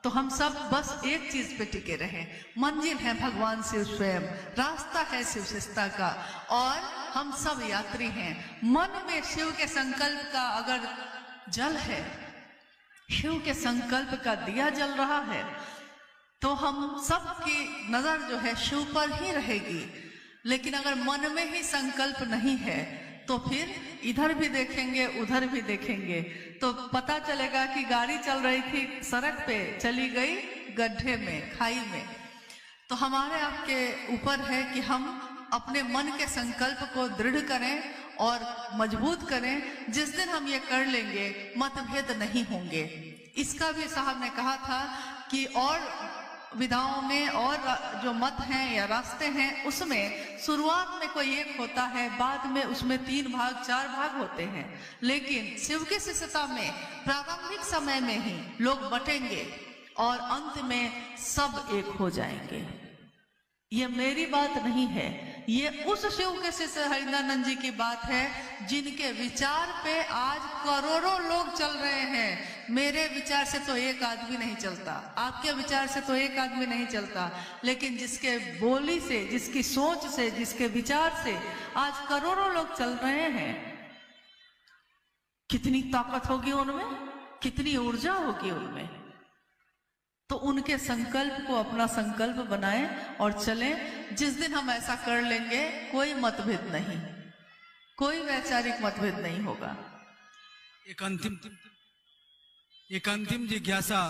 तो हम सब बस एक चीज पे टिके रहे, मंजिल है भगवान शिव स्वयं, रास्ता है शिव शिष्टा का, और हम सब यात्री हैं। मन में शिव के संकल्प का अगर जल है, शिव के संकल्प का दिया जल रहा है, तो हम सब की नजर जो है शिव पर ही रहेगी। लेकिन अगर मन में ही संकल्प नहीं है तो फिर इधर भी देखेंगे उधर भी देखेंगे, तो पता चलेगा कि गाड़ी चल रही थी सड़क पे, चली गई गड्ढे में, खाई में। तो हमारे आपके ऊपर है कि हम अपने मन के संकल्प को दृढ़ करें और मजबूत करें। जिस दिन हम ये कर लेंगे मतभेद नहीं होंगे। इसका भी साहब ने कहा था कि और विधाओं में और जो मत हैं या रास्ते हैं उसमें शुरुआत में कोई एक होता है, बाद में उसमें 3 भाग 4 भाग होते हैं, लेकिन शिव की शिष्यता में प्रारंभिक समय में ही लोग बटेंगे और अंत में सब एक हो जाएंगे। ये मेरी बात नहीं है, ये उस शिव के शिष्य हरिनानंद जी की बात है जिनके विचार पे आज करोड़ों लोग चल रहे हैं। मेरे विचार से तो एक आदमी नहीं चलता, आपके विचार से तो एक आदमी नहीं चलता, लेकिन जिसके बोली से, जिसकी सोच से, जिसके विचार से आज करोड़ों लोग चल रहे हैं, कितनी ताकत होगी उनमें, कितनी ऊर्जा होगी उनमें। तो उनके संकल्प को अपना संकल्प बनाएं और चलें। जिस दिन हम ऐसा कर लेंगे कोई मतभेद नहीं, कोई वैचारिक मतभेद नहीं होगा। एक अंतिम जिज्ञासा।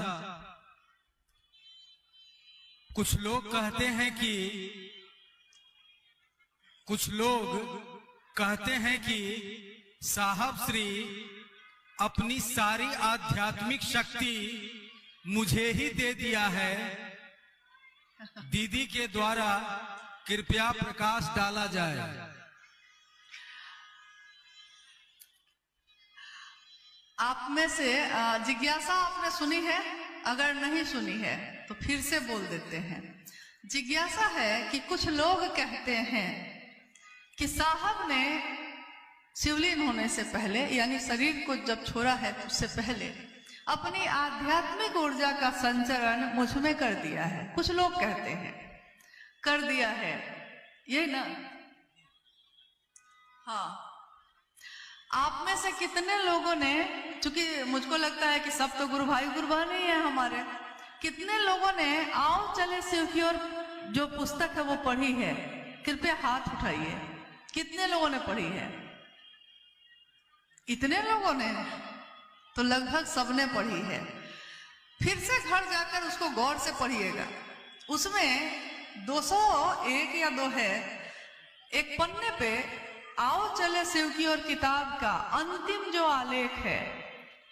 कुछ लोग कहते हैं कि साहब श्री अपनी सारी आध्यात्मिक शक्ति मुझे ही दे दिया है, दीदी के द्वारा कृपया प्रकाश डाला जाए। आप में से जिज्ञासा आपने सुनी है? अगर नहीं सुनी है तो फिर से बोल देते हैं। जिज्ञासा है कि कुछ लोग कहते हैं कि साहब ने शिवलीन होने से पहले, यानी शरीर को जब छोड़ा है उससे पहले, अपनी आध्यात्मिक ऊर्जा का संचरण मुझ में कर दिया है। कुछ लोग कहते हैं कर दिया है, ये ना? हाँ, आप में से कितने लोगों ने, चूंकि मुझको लगता है कि सब तो गुरु भाई गुरु बहन ही है हमारे, कितने लोगों ने आओ चले शिव की ओर जो पुस्तक है वो पढ़ी है? कृपया हाथ उठाइए, कितने लोगों ने पढ़ी है? इतने लोगों ने, तो लगभग सबने पढ़ी है। फिर से घर जाकर उसको गौर से पढ़िएगा। उसमें 201 या 2 है, एक पन्ने पे आओ चले शिव की ओर किताब का अंतिम जो आलेख है,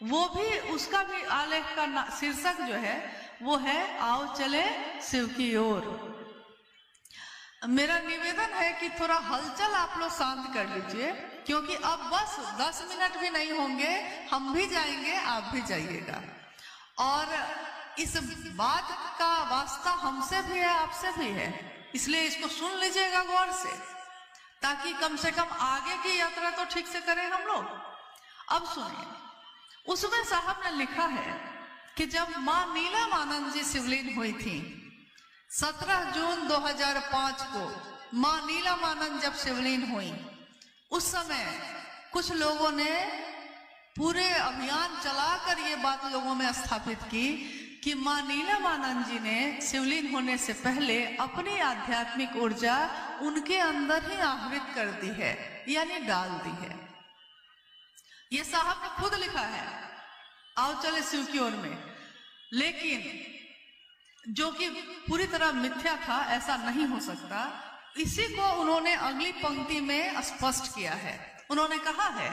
वो भी, उसका भी आलेख का शीर्षक जो है वो है आओ चले शिव की ओर। मेरा निवेदन है कि थोड़ा हलचल आप लोग शांत कर लीजिए, क्योंकि अब बस 10 मिनट भी नहीं होंगे, हम भी जाएंगे, आप भी जाइएगा। और इस बात का वास्ता हमसे भी है, आपसे भी है, इसलिए इसको सुन लीजिएगा गौर से, ताकि कम से कम आगे की यात्रा तो ठीक से करें हम लोग। अब सुनिए, उसमें साहब ने लिखा है कि जब मां नीलमानंद जी शिवलीन हुई थी, 17 जून 2005 को मां नीलमानंद जब शिवलीन हुई, उस समय कुछ लोगों ने पूरे अभियान चलाकर ये बात लोगों में स्थापित की कि मां नीलमानंद जी ने शिवलीन होने से पहले अपनी आध्यात्मिक ऊर्जा उनके अंदर ही आहरित कर दी है, यानी डाल दी है। ये साहब ने खुद लिखा है आओ चले शिव की ओर में, लेकिन जो कि पूरी तरह मिथ्या था, ऐसा नहीं हो सकता। इसी को उन्होंने अगली पंक्ति में स्पष्ट किया है। उन्होंने कहा है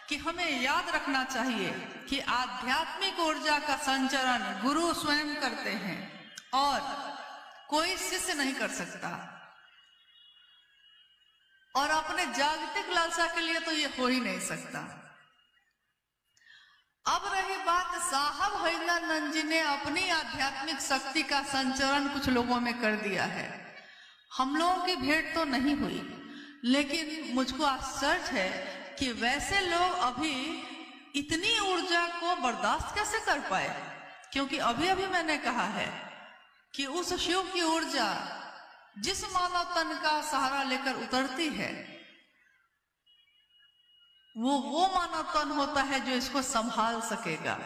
कि हमें याद रखना चाहिए कि आध्यात्मिक ऊर्जा का संचरण गुरु स्वयं करते हैं और कोई शिष्य नहीं कर सकता, और अपने जागतिक लालसा के लिए तो ये हो ही नहीं सकता। अब रही बात, साहब हरिनानंद जी ने अपनी आध्यात्मिक शक्ति का संचरण कुछ लोगों में कर दिया है। हम लोगों की भेंट तो नहीं हुई, लेकिन मुझको आश्चर्य है कि वैसे लोग अभी इतनी ऊर्जा को बर्दाश्त कैसे कर पाए क्योंकि अभी अभी मैंने कहा है कि उस शिव की ऊर्जा जिस मानव तन का सहारा लेकर उतरती है, वो मानव तन होता है जो इसको संभाल सकेगा।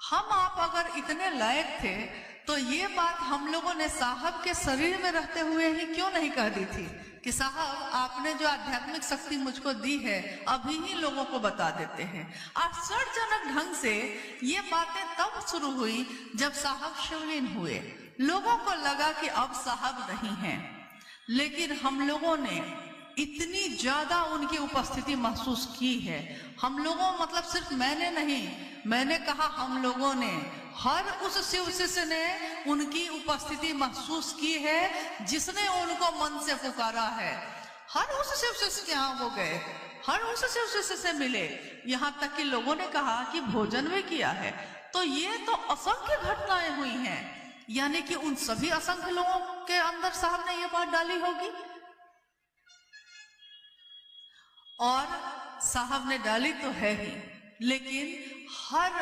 हम आप अगर इतने लायक थे तो ये बात हम लोगों ने साहब के शरीर में रहते हुए ही क्यों नहीं कह दी थी कि साहब आपने जो आध्यात्मिक शक्ति मुझको दी है अभी ही लोगों को बता देते हैं। आश्चर्यजनक ढंग से ये बातें तब शुरू हुई जब साहब शिवलीन हुए। लोगों को लगा कि अब साहब नहीं हैं, लेकिन हम लोगों ने इतनी ज्यादा उनकी उपस्थिति महसूस की है। हम लोगों मतलब सिर्फ मैंने नहीं, मैंने कहा हम लोगों ने, हर उस शिव शिष्य ने उनकी उपस्थिति महसूस की है जिसने उनको मन से पुकारा है। हर उस शिव शिष्य के यहाँ वो गए, हर उस शिव शिष्य से मिले, यहाँ तक कि लोगों ने कहा कि भोजन भी किया है। तो ये तो असंख्य घटनाएं हुई हैं, यानी कि उन सभी असंख्य लोगों के अंदर साहब ने ये बात डाली होगी। और साहब ने डाली तो है ही, लेकिन हर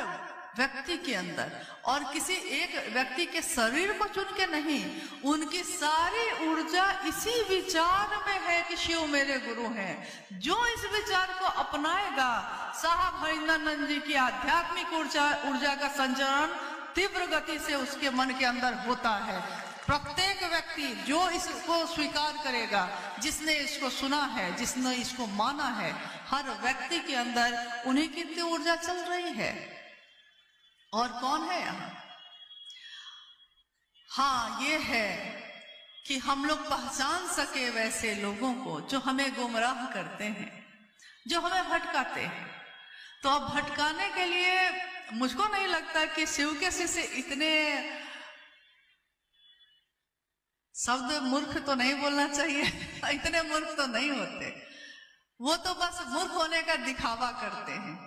व्यक्ति के अंदर, और किसी एक व्यक्ति के शरीर को चुन के नहीं, उनकी सारी ऊर्जा इसी विचार में है कि शिव मेरे गुरु हैं। जो इस विचार को अपनाएगा, साहब हरिंदरानंद जी की आध्यात्मिक ऊर्जा का संचरण तीव्र गति से उसके मन के अंदर होता है। प्रत्येक व्यक्ति जो इसको स्वीकार करेगा, जिसने इसको सुना है, जिसने इसको माना है, हर व्यक्ति के अंदर उन्हीं की ऊर्जा चल रही है। और कौन है यहाँ? हाँ, ये है कि हम लोग पहचान सके वैसे लोगों को जो हमें गुमराह करते हैं, जो हमें भटकाते हैं। तो अब भटकाने के लिए मुझको नहीं लगता कि शिव के शिष्य इतने, शब्द मूर्ख तो नहीं बोलना चाहिए, इतने मूर्ख तो नहीं होते। वो तो बस मूर्ख होने का दिखावा करते हैं।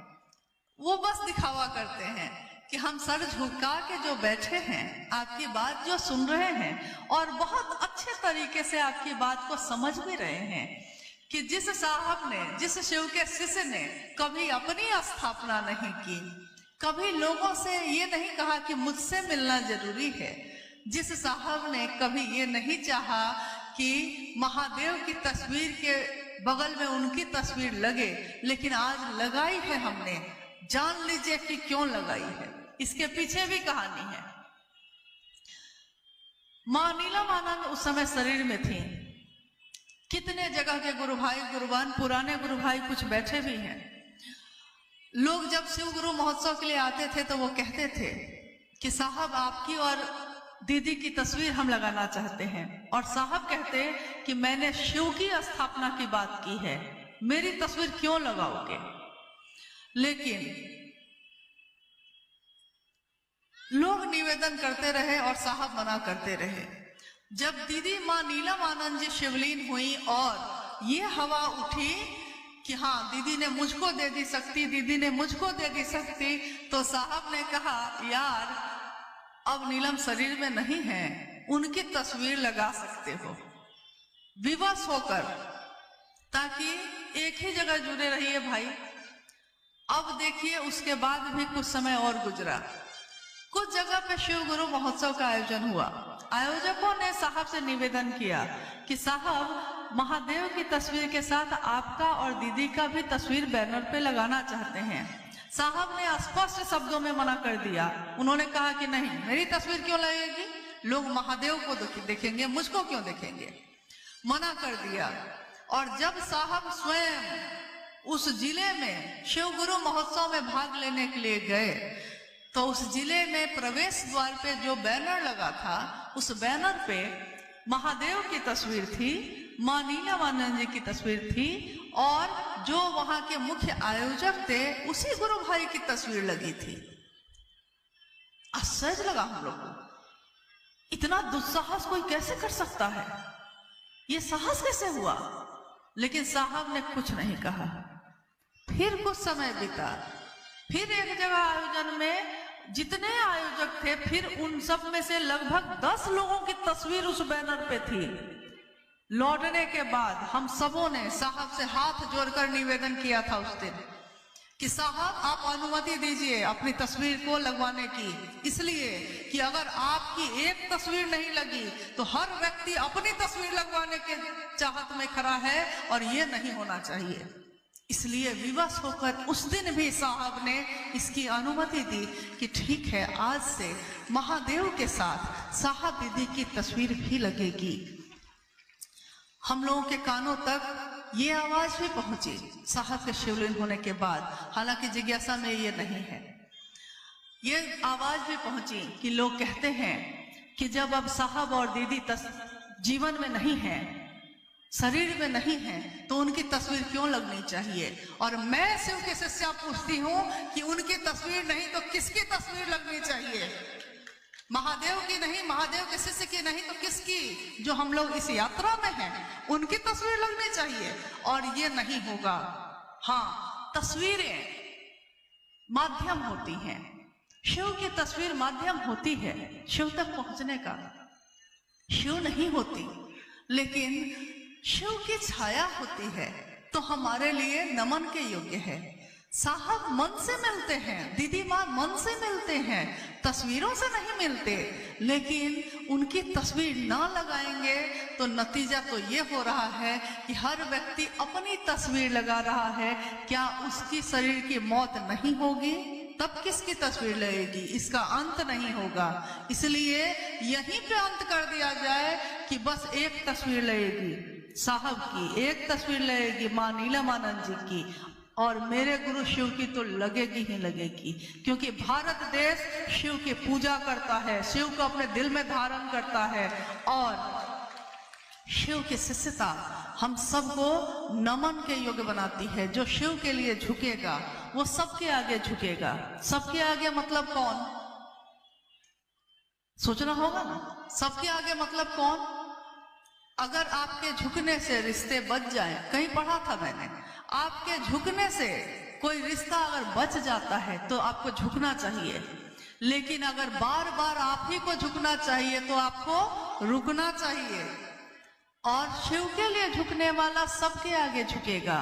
वो बस दिखावा करते हैं कि हम सर झुका के जो बैठे हैं, आपकी बात जो सुन रहे हैं और बहुत अच्छे तरीके से आपकी बात को समझ भी रहे हैं कि जिस साहब ने, जिस शिव के शिष्य ने कभी अपनी स्थापना नहीं की, कभी लोगों से ये नहीं कहा कि मुझसे मिलना जरूरी है, जिस साहब ने कभी ये नहीं चाहा कि महादेव की तस्वीर के बगल में उनकी तस्वीर लगे, लेकिन आज लगाई है हमने। जान लीजिए कि क्यों लगाई है, इसके पीछे भी कहानी है। मां नीलम आनंद उस समय शरीर में थी। कितने जगह के गुरु भाई गुरुबान, पुराने गुरु भाई कुछ बैठे भी हैं। लोग जब शिव गुरु महोत्सव के लिए आते थे तो वो कहते थे कि साहब आपकी और दीदी की तस्वीर हम लगाना चाहते हैं। और साहब कहते कि मैंने शिव की स्थापना की बात की है, मेरी तस्वीर क्यों लगाओगे? लेकिन लोग निवेदन करते रहे और साहब मना करते रहे। जब दीदी मां नीलम आनंद जी शिवलीन हुई और ये हवा उठी कि हाँ दीदी ने मुझको दे दी शक्ति, दीदी ने मुझको दे दी शक्ति, तो साहब ने कहा यार अब नीलम शरीर में नहीं है, उनकी तस्वीर लगा सकते हो विवश होकर, ताकि एक ही जगह जुड़े रहिए भाई। अब देखिए उसके बाद भी कुछ समय और गुजरा। कुछ जगह पे शिव गुरु महोत्सव का आयोजन हुआ। आयोजकों ने साहब से निवेदन किया कि साहब महादेव की तस्वीर के साथ आपका और दीदी का भी तस्वीर बैनर पे लगाना चाहते हैं। साहब ने स्पष्ट शब्दों में मना कर दिया। उन्होंने कहा कि नहीं, मेरी तस्वीर क्यों लगेगी, लोग महादेव को देखेंगे, मुझको क्यों देखेंगे, मना कर दिया। और जब साहब स्वयं उस जिले में शिव गुरु महोत्सव में भाग लेने के लिए गए तो उस जिले में प्रवेश द्वार पे जो बैनर लगा था, उस बैनर पे महादेव की तस्वीर थी, मां नीलम आनंद जी की तस्वीर थी, और जो वहां के मुख्य आयोजक थे उसी गुरु भाई की तस्वीर लगी थी। आश्चर्य लगा हम लोग को, इतना दुस्साहस कोई कैसे कर सकता है, ये साहस कैसे हुआ? लेकिन साहब ने कुछ नहीं कहा। फिर कुछ समय बीता, फिर एक जगह आयोजन में जितने आयोजक थे, फिर उन सब में से लगभग 10 लोगों की तस्वीर उस बैनर पे थी। लौटने के बाद हम सबों ने साहब से हाथ जोड़कर निवेदन किया था उस दिन कि साहब आप अनुमति दीजिए अपनी तस्वीर को लगवाने की, इसलिए कि अगर आपकी एक तस्वीर नहीं लगी तो हर व्यक्ति अपनी तस्वीर लगवाने के चाहत में खड़ा है और ये नहीं होना चाहिए। इसलिए विवश होकर उस दिन भी साहब ने इसकी अनुमति दी कि ठीक है, आज से महादेव के साथ साहब दीदी की तस्वीर भी लगेगी। हम लोगों के कानों तक ये आवाज भी पहुंची साहब के शिवलिंग होने के बाद, हालांकि जिज्ञासा में ये नहीं है। ये आवाज भी पहुंची कि लोग कहते हैं कि जब अब साहब और दीदी जीवन में नहीं है, शरीर में नहीं है, तो उनकी तस्वीर क्यों लगनी चाहिए। और मैं शिव के शिष्या पूछती हूँ कि उनकी तस्वीर नहीं तो किसकी तस्वीर लगनी चाहिए? महादेव की नहीं, महादेव के शिष्य की नहीं तो किसकी? जो हम लोग इस यात्रा में हैं उनकी तस्वीर लगनी चाहिए। और ये नहीं होगा। हाँ, तस्वीरें माध्यम होती हैं, शिव की तस्वीर माध्यम होती है शिव तक पहुंचने का। शिव नहीं होती, लेकिन शिव की छाया होती है तो हमारे लिए नमन के योग्य है। साहब मन से मिलते हैं, दीदी माँ मन से मिलते हैं, तस्वीरों से नहीं मिलते। लेकिन उनकी तस्वीर ना लगाएंगे तो नतीजा तो ये हो रहा है कि हर व्यक्ति अपनी तस्वीर लगा रहा है। क्या उसकी शरीर की मौत नहीं होगी? तब किसकी तस्वीर लगेगी? इसका अंत नहीं होगा। इसलिए यहीं पे अंत कर दिया जाए कि बस एक तस्वीर लगेगी साहब की, एक तस्वीर लगेगी माँ नीलमानंद जी की, और मेरे गुरु शिव की तो लगेगी ही लगेगी। क्योंकि भारत देश शिव की पूजा करता है, शिव को अपने दिल में धारण करता है, और शिव की शिष्यता हम सबको नमन के योग्य बनाती है। जो शिव के लिए झुकेगा वो सबके आगे झुकेगा। सबके आगे मतलब कौन? सोचना होगा ना, सबके आगे मतलब कौन? अगर आपके झुकने से रिश्ते बच जाए, कहीं पढ़ा था मैंने, आपके झुकने से कोई रिश्ता अगर बच जाता है तो आपको झुकना चाहिए। लेकिन अगर बार बार आप ही को झुकना चाहिए तो आपको रुकना चाहिए। और शिव के लिए झुकने वाला सबके आगे झुकेगा।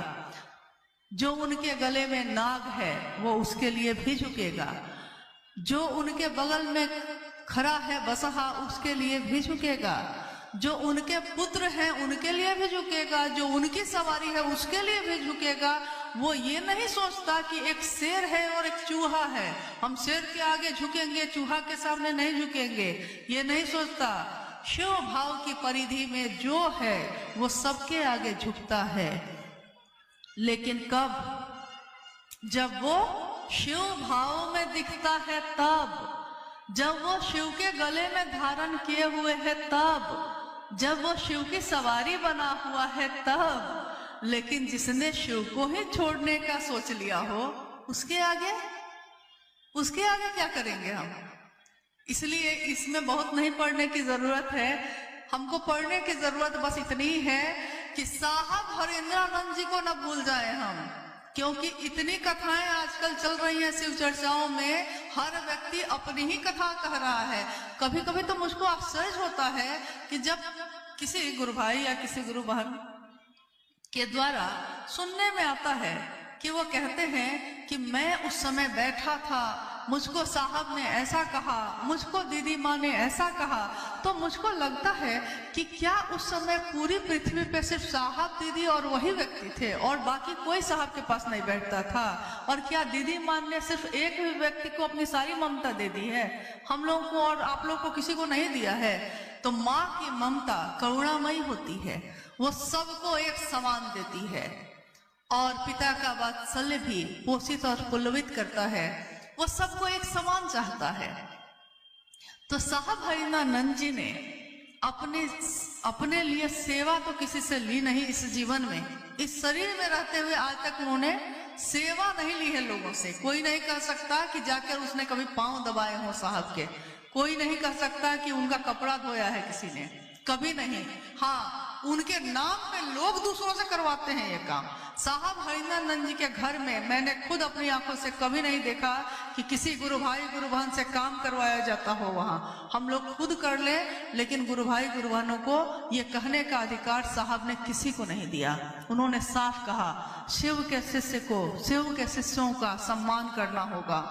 जो उनके गले में नाग है वो उसके लिए भी झुकेगा। जो उनके बगल में खड़ा है बसहा उसके लिए भी झुकेगा। जो उनके पुत्र हैं उनके लिए भी झुकेगा। जो उनकी सवारी है उसके लिए भी झुकेगा। वो ये नहीं सोचता कि एक शेर है और एक चूहा है, हम शेर के आगे झुकेंगे, चूहा के सामने नहीं झुकेंगे, ये नहीं सोचता। शिव भाव की परिधि में जो है वो सबके आगे झुकता है। लेकिन कब? जब वो शिव भाव में दिखता है तब, जब वो शिव के गले में धारण किए हुए है तब, जब वो शिव की सवारी बना हुआ है तब। लेकिन जिसने शिव को ही छोड़ने का सोच लिया हो उसके आगे क्या करेंगे हम? इसलिए इसमें बहुत नहीं पढ़ने की जरूरत है। हमको पढ़ने की जरूरत बस इतनी है कि साहब हरेंद्रानंद जी को न भूल जाए हम। क्योंकि इतनी कथाएं आजकल चल रही हैं शिव चर्चाओं में, हर व्यक्ति अपनी ही कथा कह रहा है। कभी कभी तो मुझको आश्चर्य होता है कि जब किसी गुरु भाई या किसी गुरु बहन के द्वारा सुनने में आता है कि वो कहते हैं कि मैं उस समय बैठा था, मुझको साहब ने ऐसा कहा, मुझको दीदी माँ ने ऐसा कहा, तो मुझको लगता है कि क्या उस समय पूरी पृथ्वी पे सिर्फ साहब दीदी और वही व्यक्ति थे और बाकी कोई साहब के पास नहीं बैठता था? और क्या दीदी माँ ने सिर्फ एक व्यक्ति को अपनी सारी ममता दे दी है, हम लोग को और आप लोग को किसी को नहीं दिया है? तो माँ की ममता करुणामयी होती है, वो सबको एक समान देती है। और पिता का वात्सल्य भी पोषित और पुलवित करता है, वो सबको एक समान चाहता है। तो साहब हरिंद्रानंद जी ने अपने लिए सेवा तो किसी से ली नहीं इस जीवन में। इस शरीर में रहते हुए आज तक उन्होंने सेवा नहीं ली है लोगों से। कोई नहीं कह सकता कि जाकर उसने कभी पांव दबाए हो साहब के, कोई नहीं कह सकता कि उनका कपड़ा धोया है किसी ने, कभी नहीं। हाँ, उनके नाम पे लोग दूसरों से करवाते हैं ये काम। साहब हरिंदरानंद जी के घर में मैंने खुद अपनी आंखों से कभी नहीं देखा कि किसी गुरु भाई गुरु बहन से काम करवाया जाता हो। वहां हम लोग खुद कर ले, लेकिन गुरु भाई गुरु बहनों को ये कहने का अधिकार साहब ने किसी को नहीं दिया। उन्होंने साफ कहा, शिव के शिष्य को, शिव के शिष्यों का सम्मान करना होगा,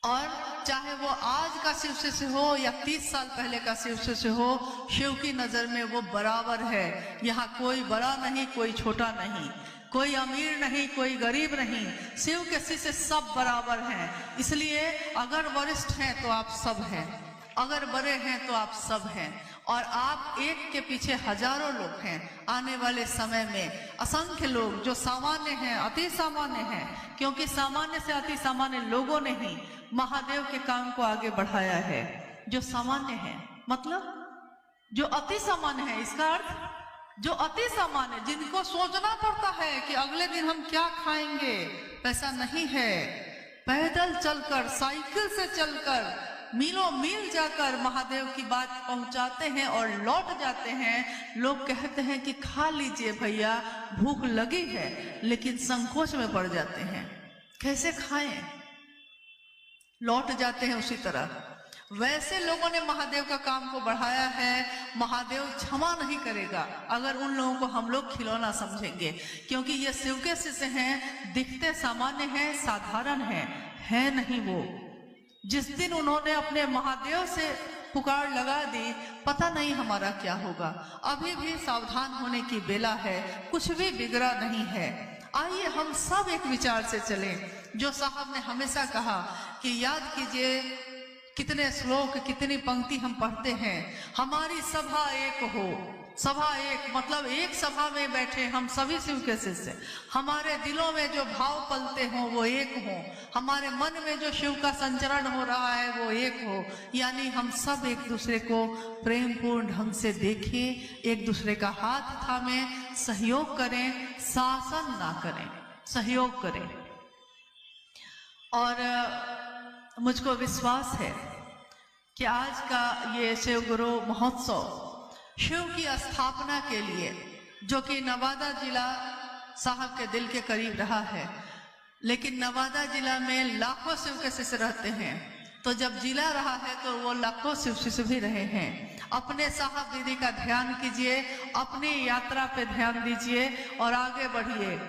और चाहे वो आज का शिव शिष्य हो या 30 साल पहले का शिव शिष्य हो, शिव की नजर में वो बराबर है। यहाँ कोई बड़ा नहीं, कोई छोटा नहीं, कोई अमीर नहीं, कोई गरीब नहीं, शिव के शिष्य सब बराबर हैं। इसलिए अगर वरिष्ठ हैं तो आप सब हैं, अगर बड़े हैं तो आप सब हैं, और आप एक के पीछे हजारों लोग हैं। आने वाले समय में असंख्य लोग जो सामान्य हैं, अति सामान्य हैं, क्योंकि सामान्य से अति सामान्य लोगों ने ही महादेव के काम को आगे बढ़ाया है। जो सामान्य है मतलब जो अति सामान्य है, इसका अर्थ जो अति सामान्य, जिनको सोचना पड़ता है कि अगले दिन हम क्या खाएंगे, पैसा नहीं है, पैदल चलकर, साइकिल से चलकर, मीलों मील जाकर महादेव की बात पहुंचाते हैं और लौट जाते हैं। लोग कहते हैं कि खा लीजिए भैया, भूख लगी है, लेकिन संकोच में पड़ जाते हैं, कैसे खाएं, लौट जाते हैं उसी तरह। वैसे लोगों ने महादेव का काम को बढ़ाया है। महादेव क्षमा नहीं करेगा अगर उन लोगों को हम लोग खिलौना समझेंगे, क्योंकि ये शिव के शिष्य हैं, दिखते सामान्य हैं, साधारण हैं, है नहीं वो। जिस दिन उन्होंने अपने महादेव से पुकार लगा दी, पता नहीं हमारा क्या होगा। अभी भी सावधान होने की बेला है, कुछ भी बिगड़ा नहीं है। आइए हम सब एक विचार से चलें, जो साहब ने हमेशा कहा कि याद कीजिए कितने श्लोक, कितनी पंक्ति हम पढ़ते हैं, हमारी सभा एक हो। सभा एक मतलब एक सभा में बैठे हम सभी शिव के शिष्य, हमारे दिलों में जो भाव पलते हों वो एक हो, हमारे मन में जो शिव का संचरण हो रहा है वो एक हो। यानी हम सब एक दूसरे को प्रेम पूर्ण ढंग से देखें, एक दूसरे का हाथ थामें, सहयोग करें, शासन ना करें, सहयोग करें। और मुझको विश्वास है कि आज का ये शिव गुरु महोत्सव शिव की स्थापना के लिए, जो कि नवादा जिला साहब के दिल के करीब रहा है, लेकिन नवादा जिला में लाखों शिव के शिष्य रहते हैं, तो जब जिला रहा है तो वो लाखों शिव शिष्य भी रहे हैं। अपने साहब दीदी का ध्यान कीजिए, अपनी यात्रा पे ध्यान दीजिए और आगे बढ़िए।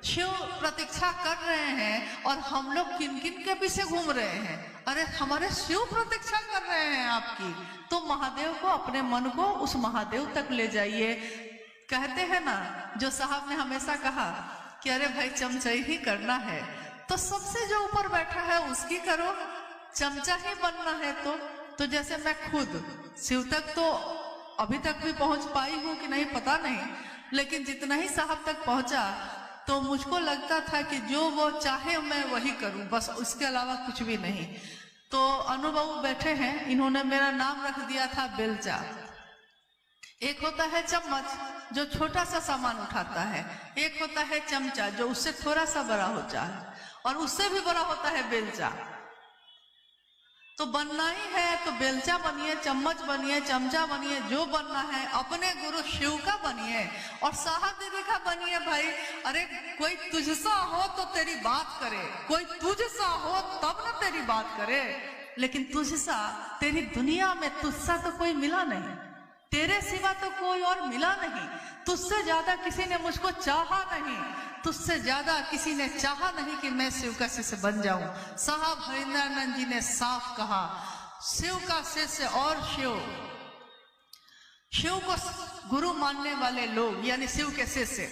शिव प्रतीक्षा कर रहे हैं और हम लोग किन किन के पीछे घूम रहे हैं। अरे हमारे शिव प्रतीक्षा कर रहे हैं आपकी, तो महादेव को, अपने मन को उस महादेव तक ले जाइए। कहते हैं ना, जो साहब ने हमेशा कहा कि अरे भाई चमचाई ही करना है, तो सबसे जो ऊपर बैठा है उसकी करो, चमचा ही बनना है। तो जैसे मैं खुद शिव तक तो अभी तक भी पहुंच पाई हूं कि नहीं पता नहीं, लेकिन जितना ही साहब तक पहुंचा तो मुझको लगता था कि जो वो चाहे मैं वही करूं, बस उसके अलावा कुछ भी नहीं। तो अनुभव बैठे हैं, इन्होंने मेरा नाम रख दिया था बेलचा। एक होता है चम्मच जो छोटा सा सामान उठाता है, एक होता है चमचा जो उससे थोड़ा सा बड़ा होता है, और उससे भी बड़ा होता है बेलचा। तो बनना ही है तो बेलचा बनिए, चम्मच बनिए, चमचा बनिए, जो बनना है अपने गुरु शिव का बनिए और साहब दीदी का बनिए भाई। अरे कोई तुझसा हो तो तेरी बात करे, कोई तुझसा हो तब ना तेरी बात करे, लेकिन तुझसा, तेरी दुनिया में तुझसा तो कोई मिला नहीं, तेरे सिवा तो कोई और मिला नहीं, तुझसे ज्यादा किसी ने मुझको चाहा नहीं, तुझसे ज्यादा किसी ने चाहा नहीं कि मैं शिव का शिष्य बन जाऊं। साहब हरिंदरानंद जी ने साफ कहा, शिव का शिष्य और शिव को गुरु मानने वाले लोग यानी शिव के शिष्य,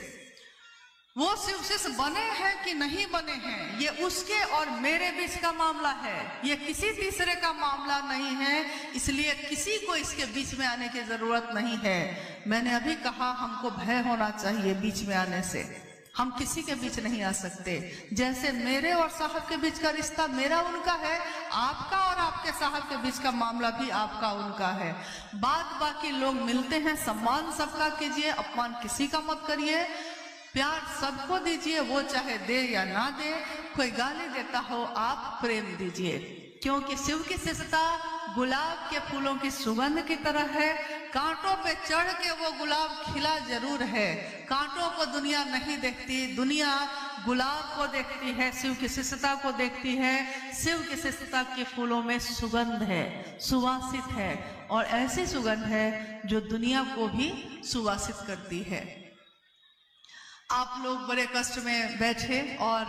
वो शिव शिष्य बने हैं कि नहीं बने हैं, ये उसके और मेरे बीच का मामला है, ये किसी तीसरे का मामला नहीं है। इसलिए किसी को इसके बीच में आने की जरूरत नहीं है। मैंने अभी कहा हमको भय होना चाहिए बीच में आने से, हम किसी के बीच नहीं आ सकते। जैसे मेरे और साहब के बीच का रिश्ता मेरा उनका है, आपका और आपके साहब के बीच का मामला भी आपका उनका है। बात बाकी लोग मिलते हैं, सम्मान सबका कीजिए, अपमान किसी का मत करिए, प्यार सबको दीजिए, वो चाहे दे या ना दे। कोई गाली देता हो आप प्रेम दीजिए, क्योंकि शिव की शिष्यता गुलाब के फूलों की सुगंध की तरह है। कांटों पे चढ़ के वो गुलाब खिला जरूर है। कांटों को दुनिया नहीं देखती, दुनिया गुलाब को देखती है, शिव की शिष्यता को देखती है। शिव की शिष्यता के फूलों में सुगंध है, सुवासित है, और ऐसी सुगंध है जो दुनिया को भी सुवासित करती है। आप लोग बड़े कष्ट में बैठे और